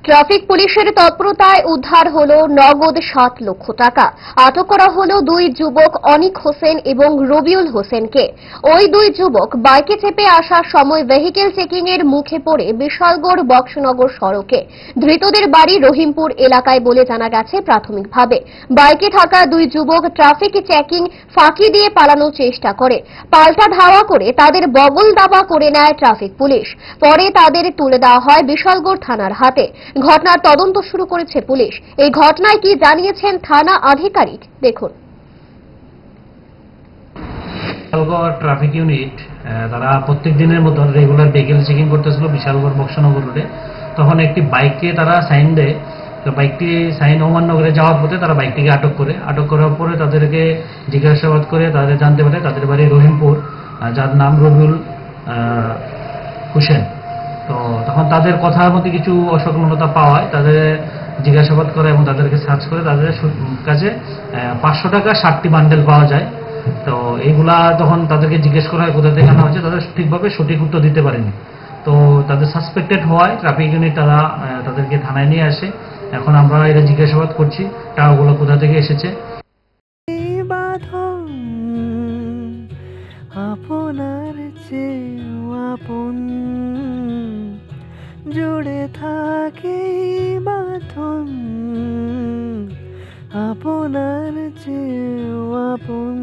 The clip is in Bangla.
ট্রাফিক পুলিশের তৎপরতায় উদ্ধার হলো নগদ 7 লক্ষ টাকা। আটক করা হলো দুই যুবক অনিক হোসেন এবং রবিউল হোসেনকে। ওই দুই যুবক বাইকে চেপে আসার সময় ভেহিকেল চেকিং এর মুখে পড়ে বিশালগড় বক্সনগর সড়কে। ধৃতদের বাড়ি রহিমপুর এলাকায় বলে জানা গেছে প্রাথমিকভাবে। বাইকে থাকা দুই যুবক ট্রাফিক চেকিং ফাঁকি দিয়ে পালানোর চেষ্টা করে। পাল্টা ধাওয়া করে তাদের বগল দাবা করে নেয় ট্রাফিক পুলিশ। পরে তাদের তুলে দেওয়া হয় বিশালগড় থানার হাতে। ঘটনার তদন্ত শুরু করেছে পুলিশ। এই ঘটনায় কি জানিয়েছেন থানা আধিকারিক দেখুন। বিশালগড় ট্রাফিক ইউনিট তারা প্রত্যেক দিনের মতো রেগুলার ভেহিকেল চেকিং করতেছিল বিশালগড় বক্সনগর রোডে। তখন একটি বাইককে তারা সাইন দেয়। তো বাইকটি সাইন অমান্য করে যাওয়ার পথে তারা বাইকটিকে আটক করার পরে তাদেরকে জিজ্ঞাসাবাদ করে তাদের জানতে পারে তাদের বাড়ি রহিমপুর, যার নাম রবিউল হোসেন। তো তখন তাদের কথার মধ্যে কিছু অসংলগ্নতা পাওয়া হয়, তাদের জিজ্ঞাসাবাদ করে এবং তাদেরকে সার্চ করে তাদের কাছে 500 টাকা 60টি বান্ডেল পাওয়া যায়। তো এইগুলা তখন তাদেরকে জিজ্ঞেস করা হয় কোথা থেকে আনা হয়েছে, তাদের ঠিকভাবে সঠিক উত্তর দিতে পারেনি। তো তাদের সাসপেক্টেড হওয়ায় ট্রাফিক ইউনিট তারা তাদেরকে থানায় নিয়ে আসে। এখন আমরা এটা জিজ্ঞাসাবাদ করছি টাকাগুলো কোথা থেকে এসেছে। আপনার চেয়েও আপন জুড়ে থাকে বাঁধন, আপনার চেয়েও আপন।